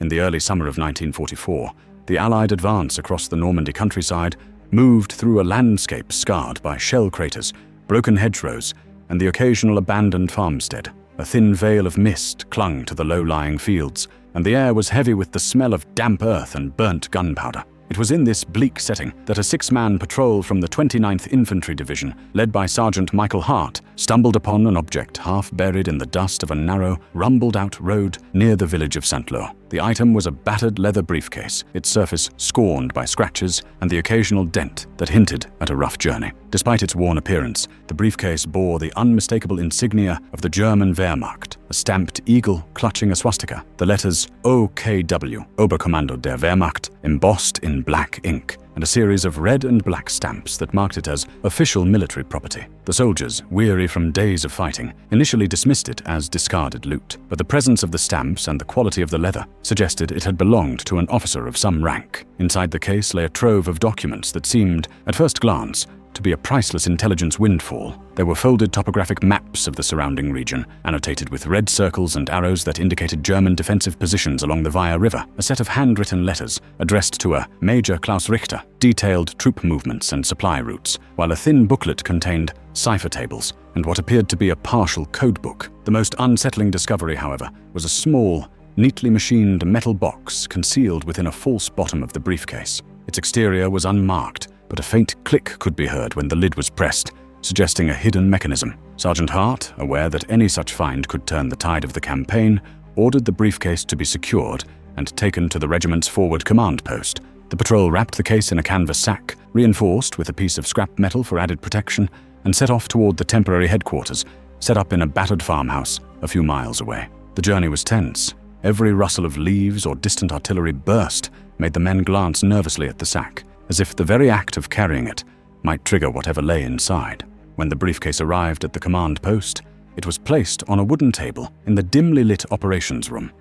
In the early summer of 1944, the Allied advance across the Normandy countryside moved through a landscape scarred by shell craters, broken hedgerows, and the occasional abandoned farmstead. A thin veil of mist clung to the low-lying fields, and the air was heavy with the smell of damp earth and burnt gunpowder. It was in this bleak setting that a 6-man patrol from the 29th Infantry Division, led by Sergeant Michael Hart, stumbled upon an object half buried in the dust of a narrow, rumbled-out road near the village of Saint-Lô. The item was a battered leather briefcase, its surface scorned by scratches and the occasional dent that hinted at a rough journey. Despite its worn appearance, the briefcase bore the unmistakable insignia of the German Wehrmacht, a stamped eagle clutching a swastika, the letters OKW, Oberkommando der Wehrmacht, embossed in black ink, and a series of red and black stamps that marked it as official military property. The soldiers, weary from days of fighting, initially dismissed it as discarded loot, but the presence of the stamps and the quality of the leather suggested it had belonged to an officer of some rank. Inside the case lay a trove of documents that seemed, at first glance, to be a priceless intelligence windfall. There were folded topographic maps of the surrounding region, annotated with red circles and arrows that indicated German defensive positions along the Wehr River, a set of handwritten letters addressed to a Major Klaus Richter, detailed troop movements and supply routes, while a thin booklet contained cipher tables and what appeared to be a partial codebook. The most unsettling discovery, however, was a small, neatly machined metal box concealed within a false bottom of the briefcase. Its exterior was unmarked, but a faint click could be heard when the lid was pressed, suggesting a hidden mechanism. Sergeant Hart, aware that any such find could turn the tide of the campaign, ordered the briefcase to be secured and taken to the regiment's forward command post. The patrol wrapped the case in a canvas sack, reinforced with a piece of scrap metal for added protection, and set off toward the temporary headquarters, set up in a battered farmhouse a few miles away. The journey was tense. Every rustle of leaves or distant artillery burst made the men glance nervously at the sack, as if the very act of carrying it might trigger whatever lay inside. When the briefcase arrived at the command post, it was placed on a wooden table in the dimly lit operations room.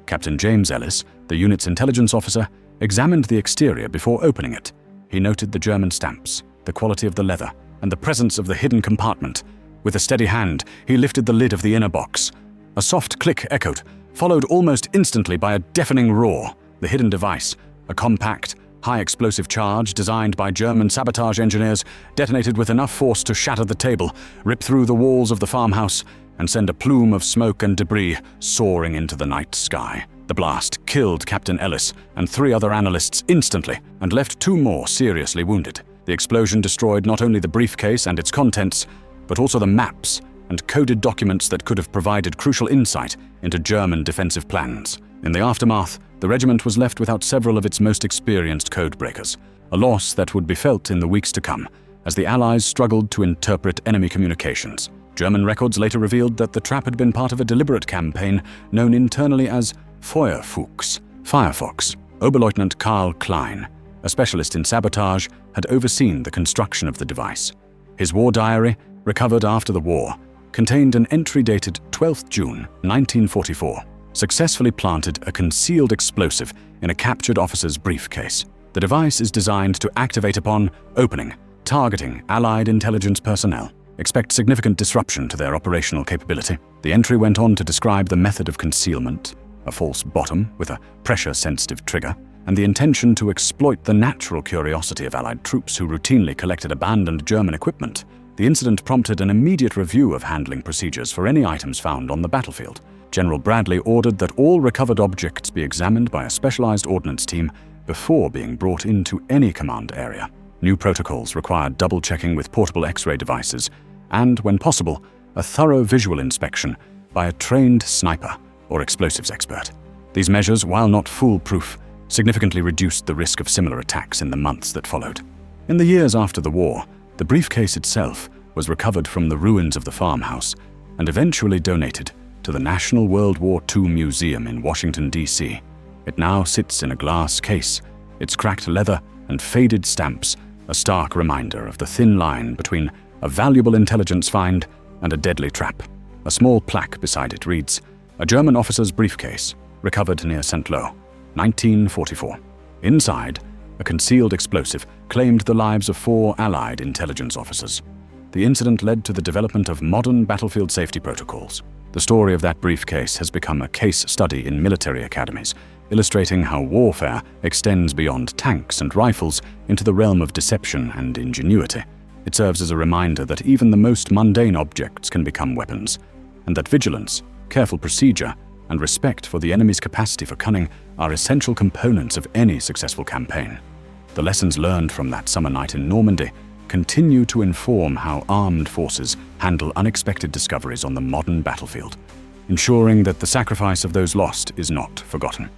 Captain James Ellis, the unit's intelligence officer, examined the exterior before opening it. He noted the German stamps, the quality of the leather, and the presence of the hidden compartment. With a steady hand, he lifted the lid of the inner box. A soft click echoed, followed almost instantly by a deafening roar. The hidden device, a compact, high-explosive charge designed by German sabotage engineers, detonated with enough force to shatter the table, rip through the walls of the farmhouse, and send a plume of smoke and debris soaring into the night sky. The blast killed Captain Ellis and 3 other analysts instantly and left 2 more seriously wounded. The explosion destroyed not only the briefcase and its contents, but also the maps and coded documents that could have provided crucial insight into German defensive plans. In the aftermath, the regiment was left without several of its most experienced codebreakers, a loss that would be felt in the weeks to come as the Allies struggled to interpret enemy communications. German records later revealed that the trap had been part of a deliberate campaign known internally as Feuerfuchs, Firefox. Oberleutnant Karl Klein, a specialist in sabotage, had overseen the construction of the device. His war diary, recovered after the war, contained an entry dated 12th June 1944. Successfully planted a concealed explosive in a captured officer's briefcase. The device is designed to activate upon opening, targeting Allied intelligence personnel. Expect significant disruption to their operational capability. The entry went on to describe the method of concealment, a false bottom with a pressure-sensitive trigger, and the intention to exploit the natural curiosity of Allied troops who routinely collected abandoned German equipment. The incident prompted an immediate review of handling procedures for any items found on the battlefield. General Bradley ordered that all recovered objects be examined by a specialized ordnance team before being brought into any command area. New protocols required double-checking with portable X-ray devices and, when possible, a thorough visual inspection by a trained sniper or explosives expert. These measures, while not foolproof, significantly reduced the risk of similar attacks in the months that followed. In the years after the war, the briefcase itself was recovered from the ruins of the farmhouse and eventually donated to the National World War II Museum in Washington, D.C. It now sits in a glass case, its cracked leather and faded stamps a stark reminder of the thin line between a valuable intelligence find and a deadly trap. A small plaque beside it reads, "A German officer's briefcase, recovered near Saint-Lô, 1944. Inside, a concealed explosive claimed the lives of 4 Allied intelligence officers. The incident led to the development of modern battlefield safety protocols. The story of that briefcase has become a case study in military academies, illustrating how warfare extends beyond tanks and rifles into the realm of deception and ingenuity. It serves as a reminder that even the most mundane objects can become weapons, and that vigilance, careful procedure, and respect for the enemy's capacity for cunning are essential components of any successful campaign. The lessons learned from that summer night in Normandy continue to inform how armed forces handle unexpected discoveries on the modern battlefield, ensuring that the sacrifice of those lost is not forgotten.